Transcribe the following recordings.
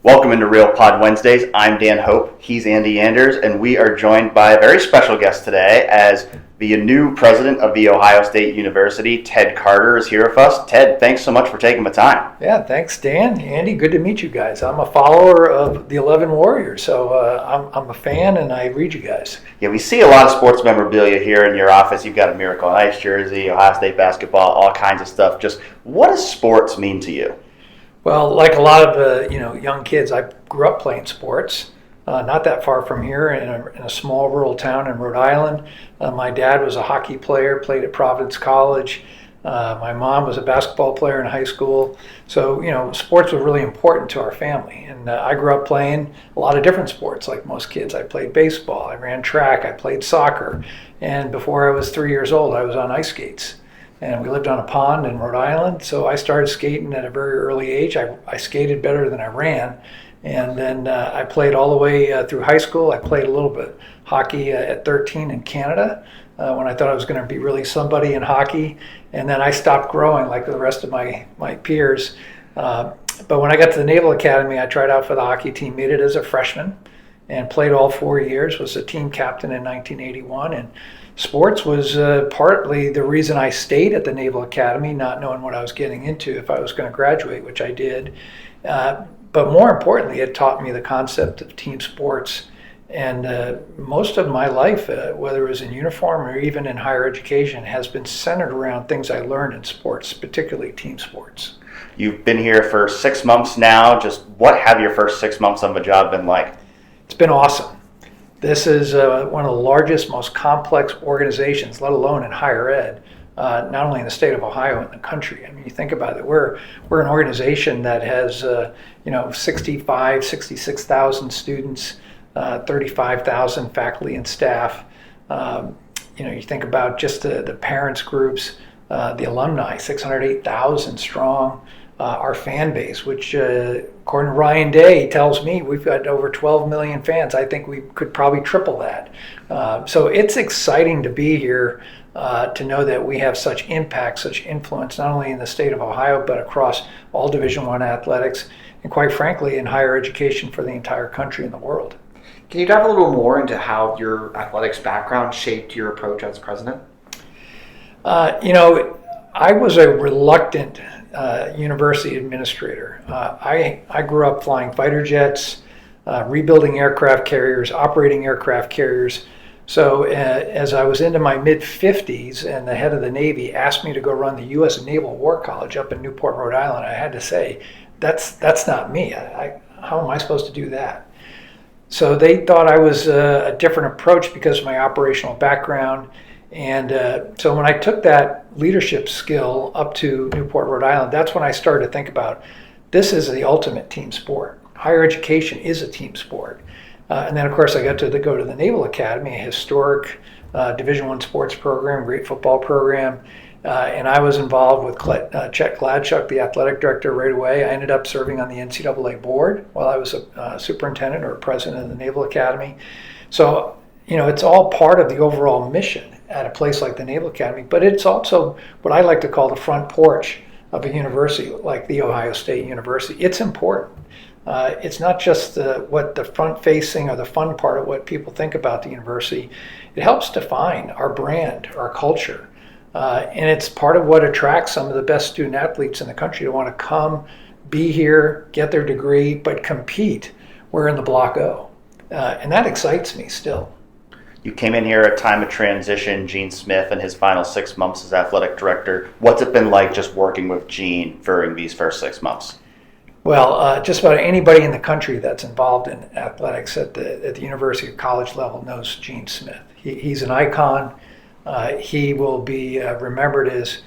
Welcome into Real Pod Wednesdays. I'm Dan Hope. He's Andy Anders, and we are joined by a very special guest today as the new president of The Ohio State University, Ted Carter, is here with us. Ted, thanks so much for taking the time. Yeah, thanks, Dan. Andy, good to meet you guys. I'm a follower of the 11 Warriors, so I'm a fan and I read you guys. Yeah, we see a lot of sports memorabilia here in your office. You've got a Miracle on Ice jersey, Ohio State basketball, all kinds of stuff. Just what does sports mean to you? Well, like a lot of young kids, I grew up playing sports. Not that far from here in a small rural town in Rhode Island. My dad was a hockey player, played at Providence College. My mom was a basketball player in high school. So, sports were really important to our family. And I grew up playing a lot of different sports like most kids. I played baseball, I ran track, I played soccer. And before I was 3 years old, I was on ice skates. And we lived on a pond in Rhode Island, so I started skating at a very early age. I skated better than I ran. And then I played all the way through high school. I played a little bit hockey at 13 in Canada when I thought I was going to be really somebody in hockey. And then I stopped growing like the rest of my peers. But when I got to the Naval Academy, I tried out for the hockey team, made it as a freshman, and played all 4 years, was a team captain in 1981. And sports was partly the reason I stayed at the Naval Academy, not knowing what I was getting into if I was going to graduate, which I did. But more importantly, it taught me the concept of team sports. And most of my life, whether it was in uniform or even in higher education, has been centered around things I learned in sports, particularly team sports. You've been here for 6 months now. Just what have your first 6 months on the job been like? It's been awesome. This is one of the largest, most complex organizations, let alone in higher ed, not only in the state of Ohio, in the country. I mean, you think about it, we're an organization that has 66,000 students, 35,000 faculty and staff. You think about just the parents groups, the alumni, 608,000 strong. Our fan base, which according to Ryan Day tells me we've got over 12 million fans. I think we could probably triple that. So it's exciting to be here, to know that we have such impact, such influence, not only in the state of Ohio, but across all Division I athletics, and quite frankly, in higher education for the entire country and the world. Can you dive a little more into how your athletics background shaped your approach as president? I was a reluctant university administrator. I grew up flying fighter jets, rebuilding aircraft carriers, operating aircraft carriers. So as I was into my mid-50s and the head of the Navy asked me to go run the U.S. Naval War College up in Newport, Rhode Island, I had to say, that's not me. How am I supposed to do that? So they thought I was a different approach because of my operational background. And so when I took that leadership skill up to Newport, Rhode Island, that's when I started to think about this is the ultimate team sport. Higher education is a team sport. And then, of course, I got to go to the Naval Academy, a historic Division I sports program, great football program. And I was involved with Chet Gladchuk, the athletic director, right away. I ended up serving on the NCAA board while I was a superintendent or president of the Naval Academy. So, it's all part of the overall mission at a place like the Naval Academy, but it's also what I like to call the front porch of a university like the Ohio State University. It's important. It's not just what the front-facing or the fun part of what people think about the university. It helps define our brand, our culture, and it's part of what attracts some of the best student athletes in the country to want to come, be here, get their degree, but compete. We're in the Block O, and that excites me still. You came in here at a time of transition, Gene Smith, in his final 6 months as athletic director. What's it been like just working with Gene during these first 6 months? Well, just about anybody in the country that's involved in athletics at the university or college level knows Gene Smith. He's an icon. He will be remembered as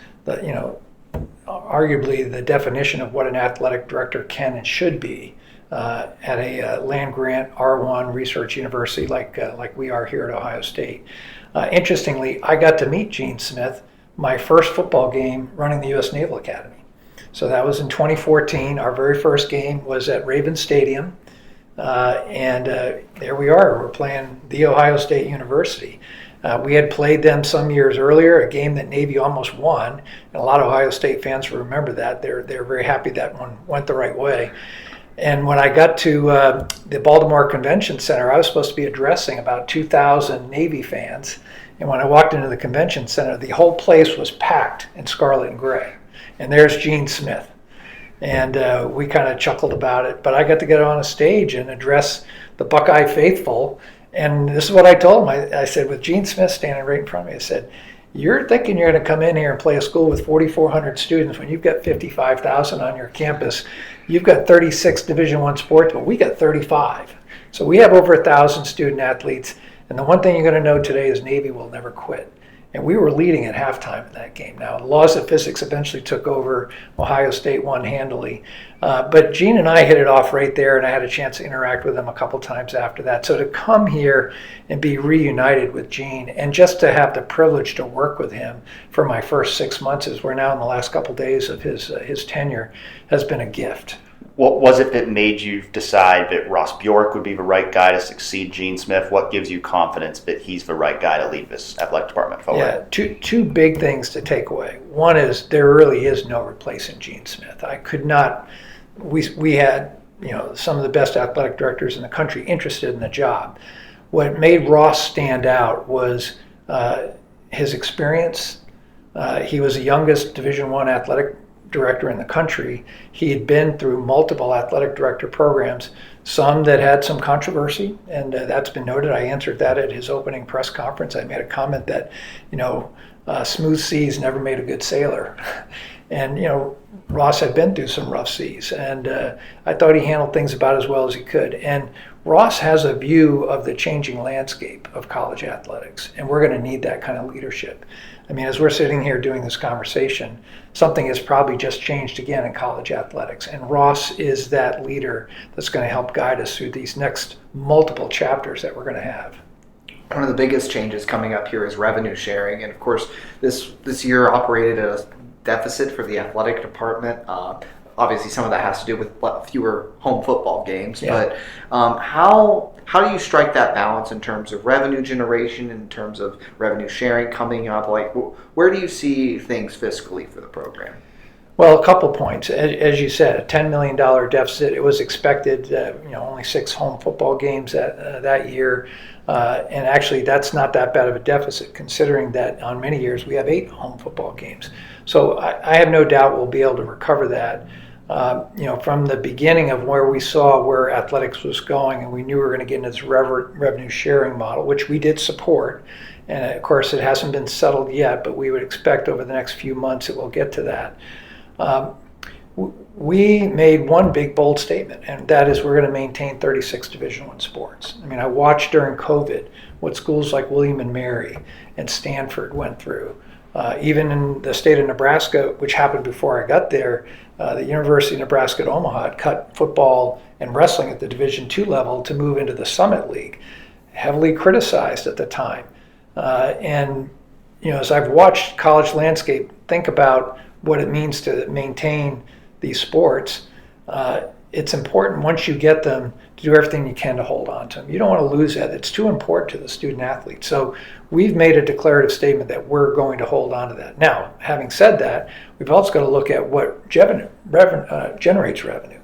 arguably the definition of what an athletic director can and should be. At a land-grant R1 research university like we are here at Ohio State. Interestingly, I got to meet Gene Smith my first football game running the U.S. Naval Academy. So that was in 2014. Our very first game was at Raven Stadium. And there we are. We're playing the Ohio State University. We had played them some years earlier, a game that Navy almost won. And a lot of Ohio State fans will remember that. They're very happy that one went the right way. And when I got to the Baltimore Convention Center, I was supposed to be addressing about 2,000 Navy fans. And when I walked into the convention center, the whole place was packed in scarlet and gray. And there's Gene Smith. And we kind of chuckled about it. But I got to get on a stage and address the Buckeye faithful. And this is what I told him. I said, with Gene Smith standing right in front of me, I said, you're thinking you're going to come in here and play a school with 4,400 students when you've got 55,000 on your campus. You've got 36 Division I sports, but we got 35. So we have over 1,000 student athletes. And the one thing you're going to know today is Navy will never quit. And we were leading at halftime in that game. Now, the laws of physics eventually took over. Ohio State won handily. But Gene and I hit it off right there, and I had a chance to interact with him a couple times after that. So to come here and be reunited with Gene, and just to have the privilege to work with him for my first 6 months, as we're now in the last couple days of his tenure, has been a gift. What was it that made you decide that Ross Bjork would be the right guy to succeed Gene Smith? What gives you confidence that he's the right guy to lead this athletic department forward? Yeah, two big things to take away. One is there really is no replacing Gene Smith. I could not. We had some of the best athletic directors in the country interested in the job. What made Ross stand out was his experience. He was the youngest Division I athletic director in the country. He had been through multiple athletic director programs, some that had some controversy, and that's been noted. I answered that at his opening press conference. I made a comment that, smooth seas never made a good sailor. And, Ross had been through some rough seas, and I thought he handled things about as well as he could. And Ross has a view of the changing landscape of college athletics, and we're going to need that kind of leadership. I mean, as we're sitting here doing this conversation, something has probably just changed again in college athletics, and Ross is that leader that's going to help guide us through these next multiple chapters that we're going to have. One of the biggest changes coming up here is revenue sharing, and of course, this year operated at a deficit for the athletic department. Obviously, some of that has to do with fewer home football games. Yeah. But how do you strike that balance in terms of revenue generation, in terms of revenue sharing coming up? Like, where do you see things fiscally for the program? Well, a couple points. As you said, a $10 million deficit. It was expected, only 6 home football games that year. And actually, that's not that bad of a deficit, considering that on many years we have 8 home football games. So I have no doubt we'll be able to recover that. From the beginning of where we saw where athletics was going, and we knew we were going to get into this revenue sharing model, which we did support. And of course, it hasn't been settled yet, but we would expect over the next few months it will get to that. We made one big bold statement, and that is we're going to maintain 36 Division I sports. I mean, I watched during COVID what schools like William and Mary and Stanford went through. Even in the state of Nebraska, which happened before I got there, the University of Nebraska at Omaha had cut football and wrestling at the Division II level to move into the Summit League, heavily criticized at the time. As I've watched college landscape think about what it means to maintain these sports, it's important once you get them to do everything you can to hold on to them. You don't want to lose that. It's too important to the student athlete. So we've made a declarative statement that we're going to hold on to that. Now, having said that, we've also got to look at what generates revenue.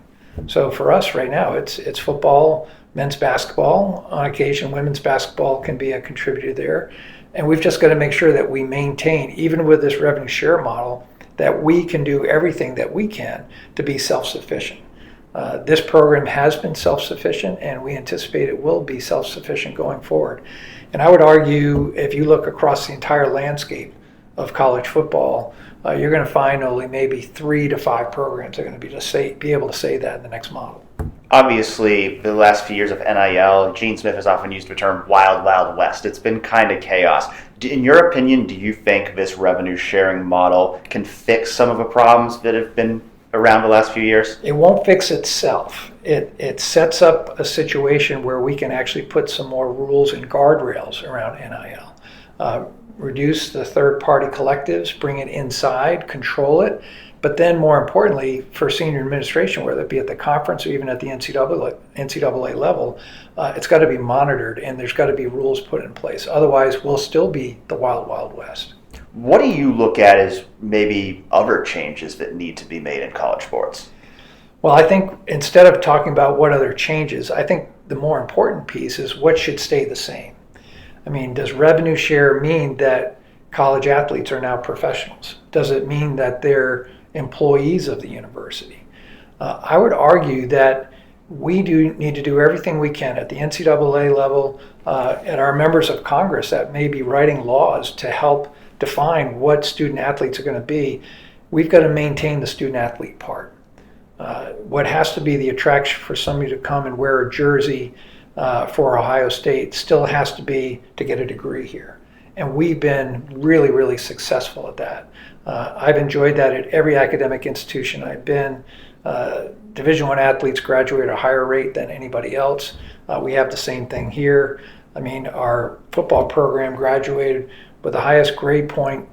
So for us right now, it's football, men's basketball. On occasion, women's basketball can be a contributor there. And we've just got to make sure that we maintain, even with this revenue share model, that we can do everything that we can to be self-sufficient. This program has been self-sufficient, and we anticipate it will be self-sufficient going forward. And I would argue, if you look across the entire landscape of college football, you're going to find only maybe 3 to 5 programs that are going to be able to say that in the next model. Obviously, the last few years of NIL, Gene Smith has often used the term Wild West. It's been kind of chaos. In your opinion, do you think this revenue sharing model can fix some of the problems that have been around the last few years? It won't fix itself. It sets up a situation where we can actually put some more rules and guardrails around NIL. Reduce the third-party collectives, bring it inside, control it. But then more importantly, for senior administration, whether it be at the conference or even at the NCAA level, it's got to be monitored, and there's got to be rules put in place. Otherwise, we'll still be the Wild West. What do you look at as maybe other changes that need to be made in college sports? Well, I think instead of talking about what other changes, I think the more important piece is what should stay the same. I mean, does revenue share mean that college athletes are now professionals? Does it mean that they're employees of the university? I would argue that we do need to do everything we can at the NCAA level, and our members of Congress that may be writing laws to help define what student athletes are going to be. We've got to maintain the student athlete part. What has to be the attraction for somebody to come and wear a jersey for Ohio State still has to be to get a degree here. And we've been really, really successful at that. I've enjoyed that at every academic institution I've been. Division I athletes graduate at a higher rate than anybody else. We have the same thing here. I mean, our football program graduated with the highest grade point.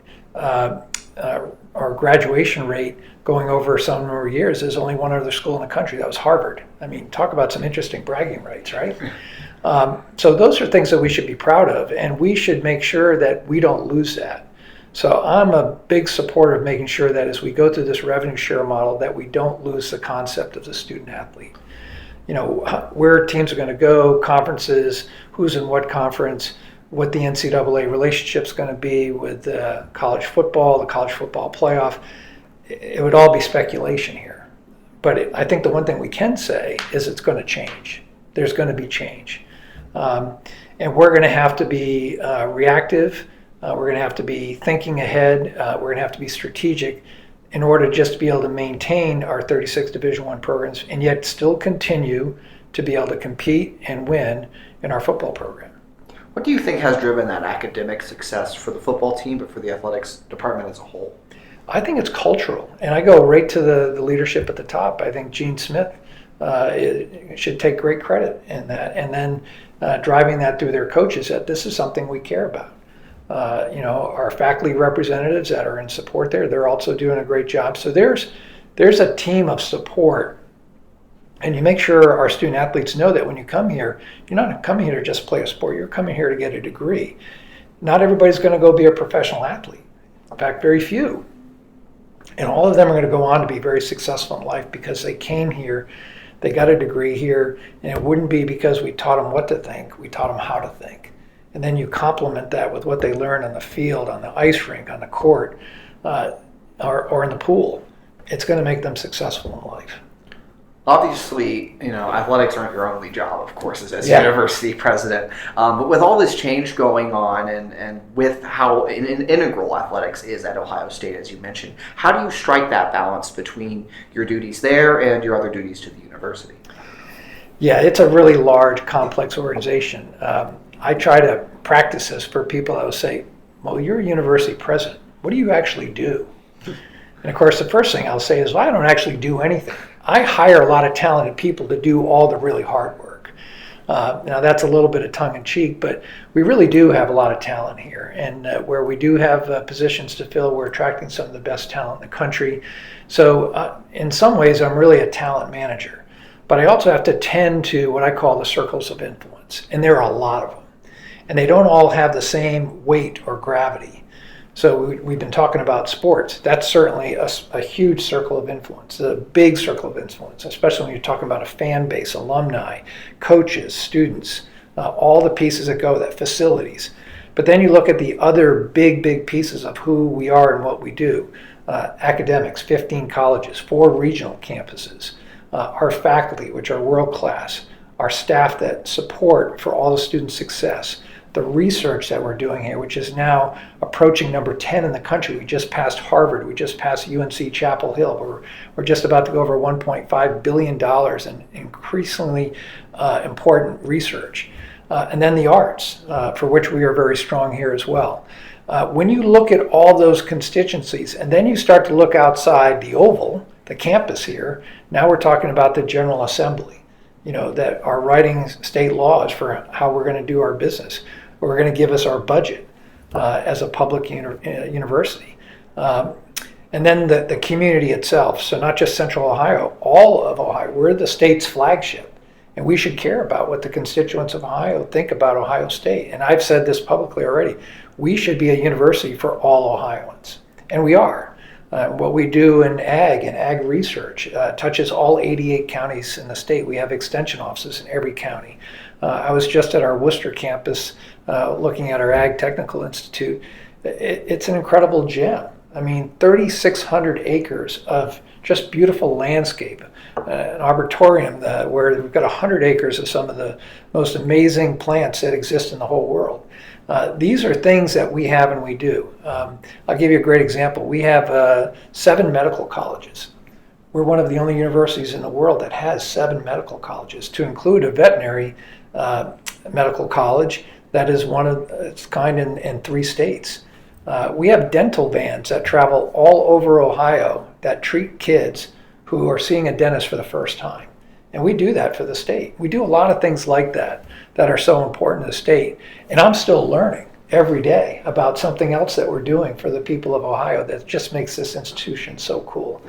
Our graduation rate going over some number of years is only one other school in the country. That was Harvard. I mean, talk about some interesting bragging rights, right? So those are things that we should be proud of, and we should make sure that we don't lose that. So I'm a big supporter of making sure that as we go through this revenue share model that we don't lose the concept of the student athlete. You know, where teams are going to go, conferences, who's in what conference, what the NCAA relationship's going to be with college football, the college football playoff. It would all be speculation here. But I think the one thing we can say is it's going to change. There's going to be change. And we're going to have to be reactive. We're going to have to be thinking ahead. We're going to have to be strategic in order just to be able to maintain our 36 Division I programs and yet still continue to be able to compete and win in our football program. What do you think has driven that academic success for the football team, but for the athletics department as a whole? I think it's cultural, and I go right to the leadership at the top. I think Gene Smith should take great credit in that, and then driving that through their coaches that this is something we care about. You know, our faculty representatives that are in support there, they're also doing a great job. So there's a team of support. And you make sure our student athletes know that when you come here, you're not coming here to just play a sport. You're coming here to get a degree. Not everybody's going to go be a professional athlete. In fact, very few. And all of them are going to go on to be very successful in life because they came here, they got a degree here, and it wouldn't be because we taught them what to think. We taught them how to think. And then you complement that with what they learn on the field, on the ice rink, on the court, or in the pool. It's going to make them successful in life. Obviously, you know, athletics aren't your only job, of course, as university president. But with all this change going on and with how integral athletics is at Ohio State, as you mentioned, how do you strike that balance between your duties there and your other duties to the university? Yeah, it's a really large, complex organization. I try to practice this for people that will say, well, you're a university president. What do you actually do? And of course, the first thing I'll say is, well, I don't actually do anything. I hire a lot of talented people to do all the really hard work. Now that's a little bit of tongue in cheek, but we really do have a lot of talent here. And where we do have positions to fill, we're attracting some of the best talent in the country. So in some ways, I'm really a talent manager. But I also have to tend to what I call the circles of influence. And there are a lot of them. And they don't all have the same weight or gravity. So we've been talking about sports. That's certainly a huge circle of influence, a big circle of influence, especially when you're talking about a fan base, alumni, coaches, students, all the pieces that go with that, facilities. But then you look at the other big pieces of who we are and what we do. Academics, 15 colleges, 4 regional campuses, our faculty, which are world class, our staff that support for all the student success, the research that we're doing here, which is now approaching number 10 in the country. We just passed Harvard. We just passed UNC Chapel Hill. We're just about to go over $1.5 billion in increasingly important research. And then the arts, for which we are very strong here as well. When you look at all those constituencies, and then you start to look outside the Oval, the campus here, now we're talking about the General Assembly, you know, that are writing state laws for how we're going to do our business. We're going to give us our budget as a public university. And then the community itself, so not just Central Ohio, all of Ohio. We're the state's flagship, and we should care about what the constituents of Ohio think about Ohio State. And I've said this publicly already. We should be a university for all Ohioans, and we are. What we do in ag research touches all 88 counties in the state. We have extension offices in every county. I was just at our Worcester campus looking at our Ag Technical Institute. It's an incredible gem. I mean, 3,600 acres of just beautiful landscape, an arboretum where we've got 100 acres of some of the most amazing plants that exist in the whole world. These are things that we have and we do. I'll give you a great example. We have 7 medical colleges. We're one of the only universities in the world that has 7 medical colleges, to include a veterinary medical college that is one of its kind in 3 states. We have dental vans that travel all over Ohio that treat kids who are seeing a dentist for the first time. And we do that for the state. We do a lot of things like that that are so important to the state. And I'm still learning every day about something else that we're doing for the people of Ohio that just makes this institution so cool.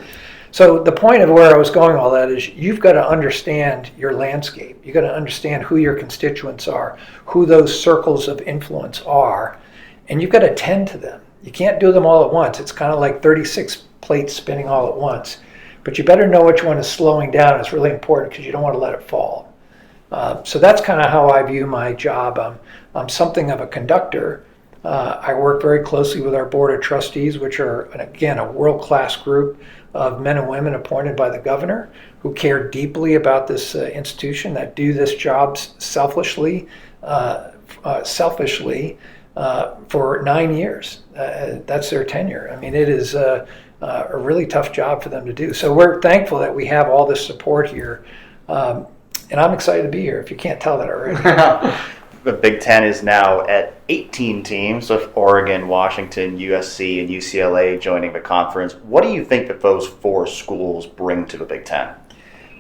So the point of where I was going all that is you've got to understand your landscape. You've got to understand who your constituents are, who those circles of influence are, and you've got to tend to them. You can't do them all at once. It's kind of like 36 plates spinning all at once. But you better know which one is slowing down. It's really important because you don't want to let it fall. So that's kind of how I view my job. I'm something of a conductor. I work very closely with our board of trustees, which are, again, a world-class group of men and women appointed by the governor who care deeply about this institution, that do this job selfishly for 9 years. That's their tenure. I mean, it is a really tough job for them to do. So we're thankful that we have all this support here. And I'm excited to be here, if you can't tell that already. The Big Ten is now at 18 teams, with Oregon, Washington, USC, and UCLA joining the conference. What do you think that those 4 schools bring to the Big Ten?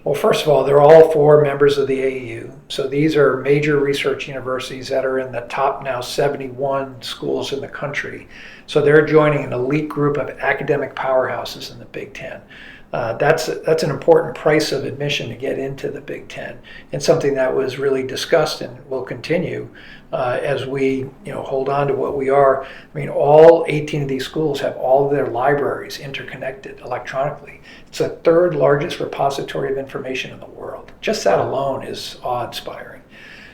Well, first of all, they're all 4 members of the AAU. So these are major research universities that are in the top now 71 schools in the country. So they're joining an elite group of academic powerhouses in the Big Ten. That's an important price of admission to get into the Big Ten, and something that was really discussed and will continue as we hold on to what we are. I mean, all 18 of these schools have all of their libraries interconnected electronically. It's the 3rd largest repository of information in the world. Just that alone is awe-inspiring.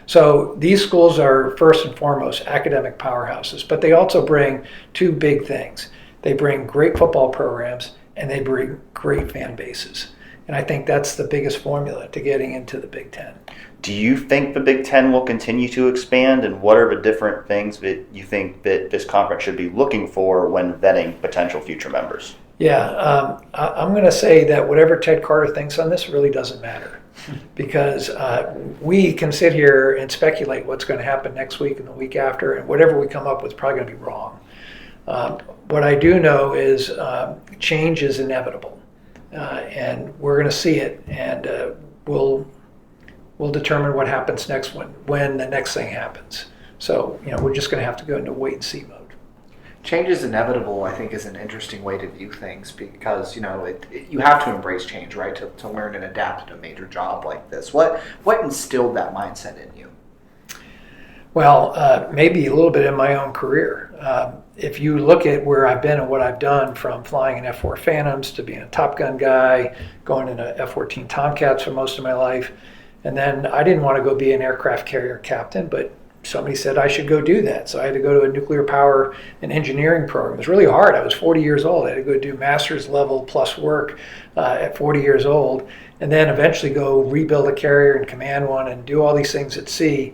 So these schools are first and foremost academic powerhouses, but they also bring 2 big things. They bring great football programs, and they bring great fan bases. And I think that's the biggest formula to getting into the Big Ten. Do you think the Big Ten will continue to expand, and what are the different things that you think that this conference should be looking for when vetting potential future members? Yeah, I'm going to say that whatever Ted Carter thinks on this really doesn't matter, because we can sit here and speculate what's going to happen next week and the week after, and whatever we come up with is probably going to be wrong. What I do know is change is inevitable, and we're going to see it, and we'll determine what happens next when the next thing happens. So we're just going to have to go into wait and see mode. Change is inevitable, I think, is an interesting way to view things, because you have to embrace change, right, to learn and adapt to a major job like this. What instilled that mindset in you? Well, maybe a little bit in my own career. If you look at where I've been and what I've done, from flying in F-4 Phantoms to being a Top Gun guy, going into F-14 Tomcats for most of my life, and then I didn't want to go be an aircraft carrier captain, but somebody said I should go do that. So I had to go to a nuclear power and engineering program. It was really hard. I was 40 years old. I had to go do master's level plus work at 40 years old, and then eventually go rebuild a carrier and command one and do all these things at sea.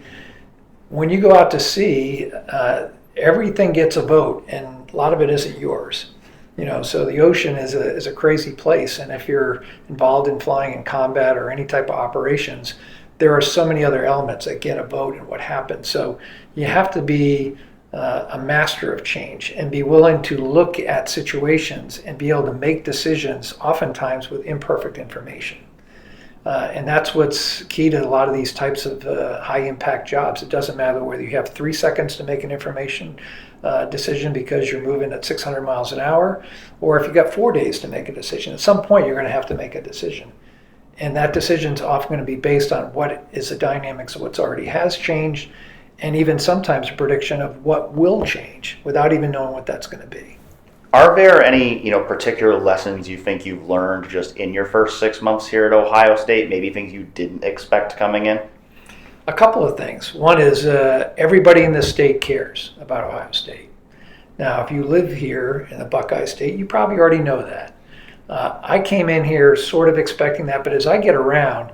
When you go out to sea, everything gets a vote, and a lot of it isn't yours. So the ocean is a crazy place, and if you're involved in flying in combat or any type of operations, there are so many other elements that get a vote in what happens. So you have to be a master of change and be willing to look at situations and be able to make decisions, oftentimes with imperfect information. And that's what's key to a lot of these types of high-impact jobs. It doesn't matter whether you have 3 seconds to make an information decision because you're moving at 600 miles an hour, or if you've got 4 days to make a decision. At some point, you're going to have to make a decision. And that decision is often going to be based on what is the dynamics of what's already has changed, and even sometimes a prediction of what will change without even knowing what that's going to be. Are there any, particular lessons you think you've learned just in your first 6 months here at Ohio State? Maybe things you didn't expect coming in? A couple of things. One is everybody in the state cares about Ohio State. Now, if you live here in the Buckeye State, you probably already know that. I came in here sort of expecting that, but as I get around,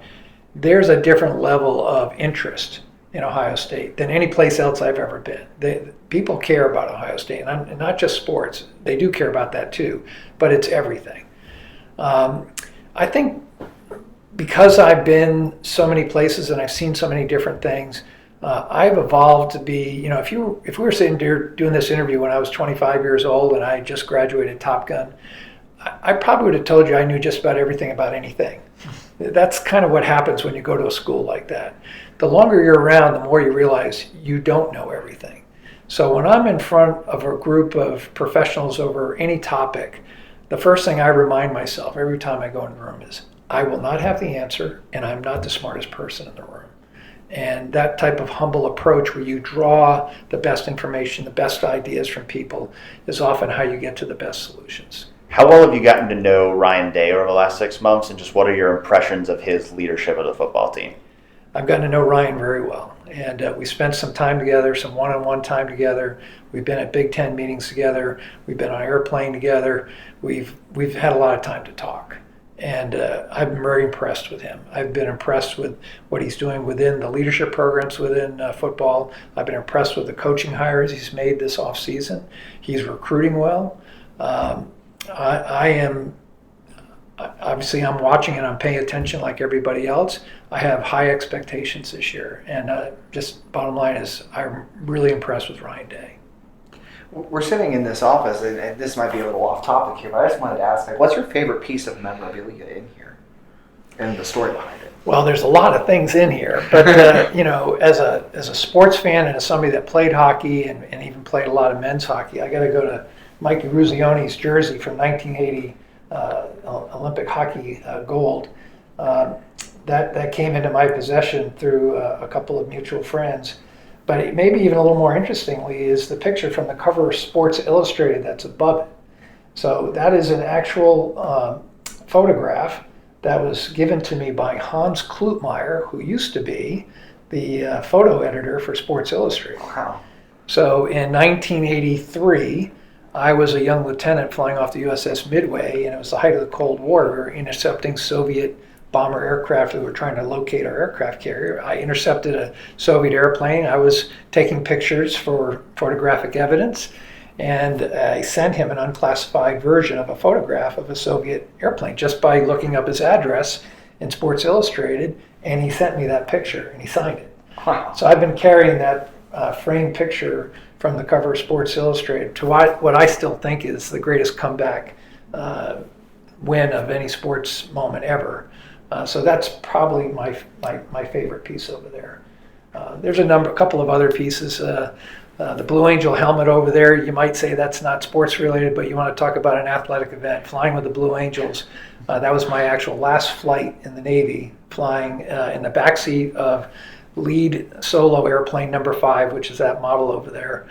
there's a different level of interest in Ohio State than any place else I've ever been. People care about Ohio State, and not just sports. They do care about that too, but it's everything. I think because I've been so many places and I've seen so many different things, I've evolved to be, if we were sitting here doing this interview when I was 25 years old and I had just graduated Top Gun, I probably would have told you I knew just about everything about anything. That's kind of what happens when you go to a school like that. The longer you're around, the more you realize you don't know everything. So when I'm in front of a group of professionals over any topic, the first thing I remind myself every time I go in the room is, I will not have the answer, and I'm not the smartest person in the room. And that type of humble approach where you draw the best information, the best ideas from people is often how you get to the best solutions. How well have you gotten to know Ryan Day over the last 6 months, and just what are your impressions of his leadership of the football team? I've gotten to know Ryan very well, and we spent some time together, some one-on-one time together. We've been at Big Ten meetings together. We've been on an airplane together. We've had a lot of time to talk, and I've been very impressed with him. I've been impressed with what he's doing within the leadership programs within football. I've been impressed with the coaching hires he's made this offseason. He's recruiting well. I am obviously I'm watching and I'm paying attention like everybody else. I have high expectations this year, and just bottom line is I'm really impressed with Ryan Day. We're sitting in this office, and this might be a little off topic here, but I just wanted to ask, what's your favorite piece of memorabilia in here, and the story behind it? Well, there's a lot of things in here, but as a sports fan and as somebody that played hockey and even played a lot of men's hockey, I got to go to Mike Eruzioni's jersey from 1980 Olympic hockey gold. That came into my possession through a couple of mutual friends. But maybe even a little more interestingly is the picture from the cover of Sports Illustrated that's above it. So that is an actual photograph that was given to me by Hans Klutmeyer, who used to be the photo editor for Sports Illustrated. Wow. So in 1983, I was a young lieutenant flying off the USS Midway, and it was the height of the Cold War. We were intercepting Soviet bomber aircraft. We were trying to locate our aircraft carrier. I intercepted a Soviet airplane. I was taking pictures for photographic evidence, and I sent him an unclassified version of a photograph of a Soviet airplane just by looking up his address in Sports Illustrated, and he sent me that picture, and he signed it. Wow. So I've been carrying that framed picture from the cover of Sports Illustrated to what I still think is the greatest comeback win of any sports moment ever. So that's probably my favorite piece over there. There's a couple of other pieces. The Blue Angel helmet over there, you might say that's not sports related, but you want to talk about an athletic event. Flying with the Blue Angels, that was my actual last flight in the Navy, flying in the backseat of lead solo airplane number 5, which is that model over there.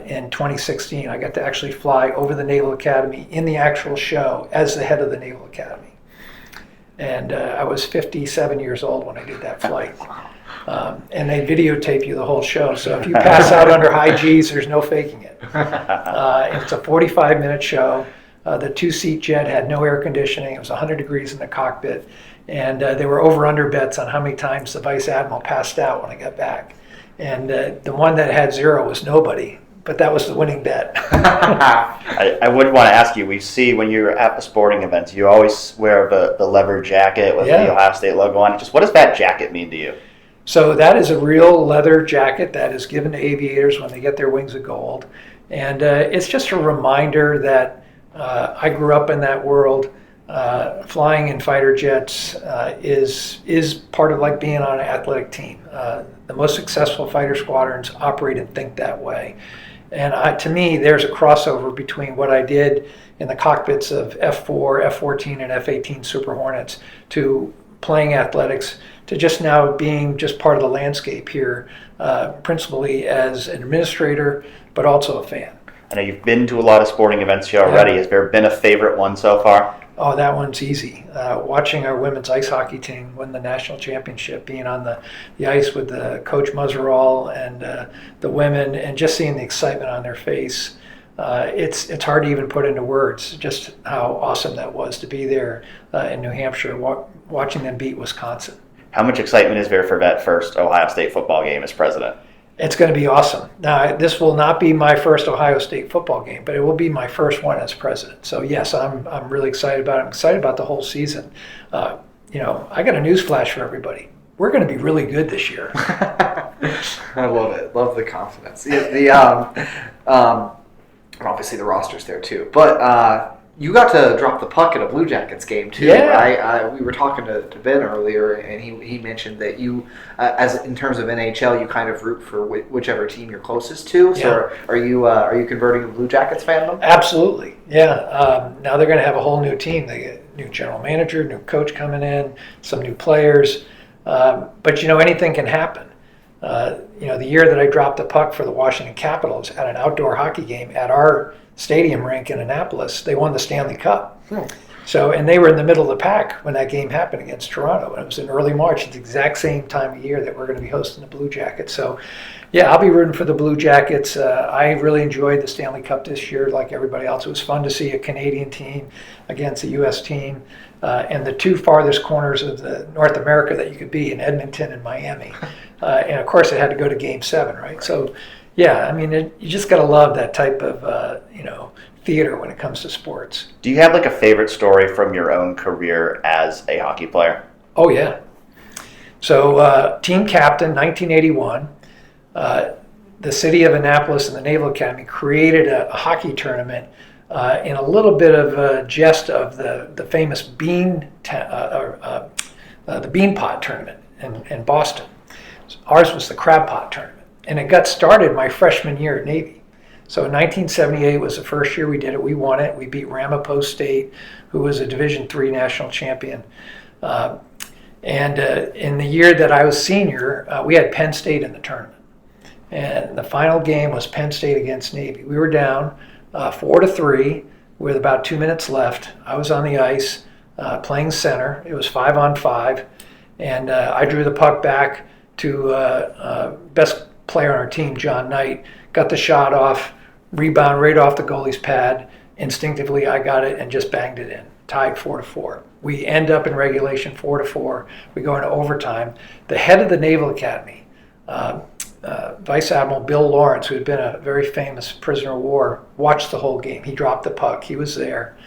In 2016, I got to actually fly over the Naval Academy in the actual show as the head of the Naval Academy. And I was 57 years old when I did that flight. And they videotape you the whole show. So if you pass out under high G's, there's no faking it. It's a 45-minute show. The 2-seat jet had no air conditioning. It was 100 degrees in the cockpit. And there were over-under bets on how many times the Vice Admiral passed out when I got back. And the one that had 0 was nobody. But that was the winning bet. I would want to ask you, we see when you're at the sporting events, you always wear the leather jacket with the Ohio State logo on it. Just what does that jacket mean to you? So that is a real leather jacket that is given to aviators when they get their wings of gold. And it's just a reminder that I grew up in that world. Flying in fighter jets is part of like being on an athletic team. The most successful fighter squadrons operate and think that way. And to me, there's a crossover between what I did in the cockpits of F4, F-14, and F-18 Super Hornets to playing athletics to just now being just part of the landscape here, principally as an administrator, but also a fan. I know you've been to a lot of sporting events here already. Yeah. Has there been a favorite one so far? Oh, that one's easy. Watching our women's ice hockey team win the national championship, being on the ice with Coach Muzzerall and the women, and just seeing the excitement on their face. It's hard to even put into words just how awesome that was to be there in New Hampshire, watching them beat Wisconsin. How much excitement is there for that first Ohio State football game as president? It's going to be awesome. Now, this will not be my first Ohio State football game, but it will be my first one as president. So, yes, I'm really excited about it. I'm excited about the whole season. I got a news flash for everybody. We're going to be really good this year. I love it. Love the confidence. Obviously the roster's there too. But you got to drop the puck at a Blue Jackets game too, Yeah. right? We were talking to Ben earlier, and he mentioned that you, as in terms of NHL, you kind of root for whichever team you're closest to. So are you converting to Blue Jackets fandom? Absolutely, yeah. Now they're going to have a whole new team. They get a new general manager, new coach coming in, some new players. But anything can happen. The year that I dropped the puck for the Washington Capitals at an outdoor hockey game at our stadium rink in Annapolis, they won the Stanley Cup. So, and they were in the middle of the pack when that game happened against Toronto. And it was in early March, at the exact same time of year that we're going to be hosting the Blue Jackets. So, yeah, I'll be rooting for the Blue Jackets. I really enjoyed the Stanley Cup this year, like everybody else. It was fun to see a Canadian team against a U.S. team. And the two farthest corners of the North America that you could be in Edmonton and Miami. And of course, it had to go to Game 7, right? So, yeah, I mean, you just got to love that type of, theater when it comes to sports. Do you have like a favorite story from your own career as a hockey player? Oh, yeah. So, team captain, 1981, the city of Annapolis and the Naval Academy created a hockey tournament in a little bit of a jest of the famous the bean pot tournament in Boston. Ours was the crab pot tournament, and it got started my freshman year at Navy. So 1978 was the first year we did it. We won it. We beat Ramapo State, who was a Division III national champion. And in the year that I was senior, we had Penn State in the tournament. And the final game was Penn State against Navy. We were down 4-3 with about 2 minutes left. I was on the ice playing center. It was 5-on-5. And I drew the puck back to best player on our team, John Knight. Got the shot off, rebound right off the goalie's pad. Instinctively, I got it and just banged it in. Tied 4-4. We end up in regulation 4-4. We go into overtime. The head of the Naval Academy, Vice Admiral Bill Lawrence, who had been a very famous prisoner of war, watched the whole game. He dropped the puck. He was there.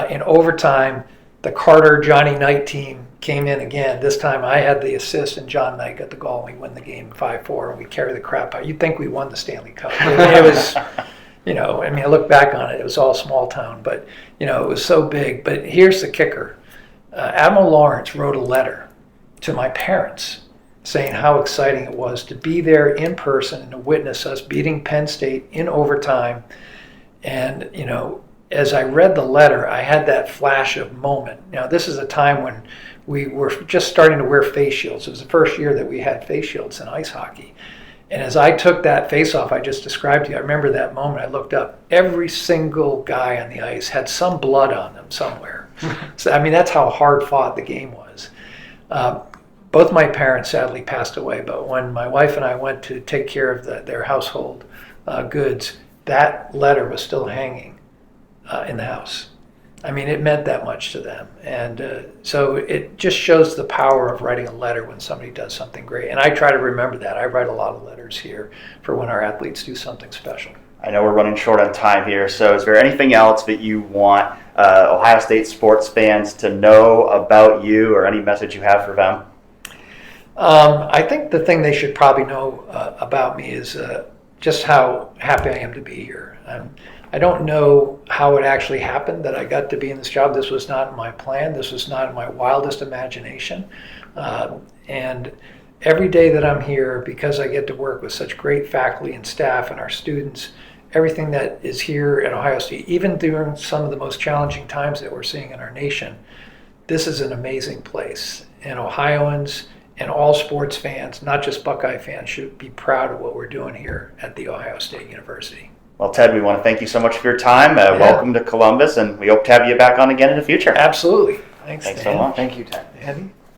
In overtime, the Carter Johnny Knight team came in again. This time I had the assist and John Knight got the goal and we win the game 5-4 and we carry the crap out. You'd think we won the Stanley Cup. It was, I look back on it, it was all small town, but, it was so big. But here's the kicker. Admiral Lawrence wrote a letter to my parents saying how exciting it was to be there in person and to witness us beating Penn State in overtime. And, as I read the letter, I had that flash of moment. Now, this is a time when we were just starting to wear face shields. It was the first year that we had face shields in ice hockey. And as I took that face off I just described to you, I remember that moment. I looked up. Every single guy on the ice had some blood on them somewhere. So, that's how hard fought the game was. Both my parents sadly passed away, but when my wife and I went to take care of their household goods, that letter was still hanging in the house. It meant that much to them. And so it just shows the power of writing a letter when somebody does something great. And I try to remember that. I write a lot of letters here for when our athletes do something special. I know we're running short on time here, so is there anything else that you want Ohio State sports fans to know about you or any message you have for them? I think the thing they should probably know about me is just how happy I am to be here. I don't know how it actually happened that I got to be in this job. This was not in my plan. This was not in my wildest imagination. And every day that I'm here, because I get to work with such great faculty and staff and our students, everything that is here at Ohio State, even during some of the most challenging times that we're seeing in our nation, this is an amazing place. And Ohioans and all sports fans, not just Buckeye fans, should be proud of what we're doing here at The Ohio State University. Well, Ted, we want to thank you so much for your time. Welcome to Columbus, and we hope to have you back on again in the future. Absolutely. Thanks Thanks so Dan. much. Thank you, Ted. Andy?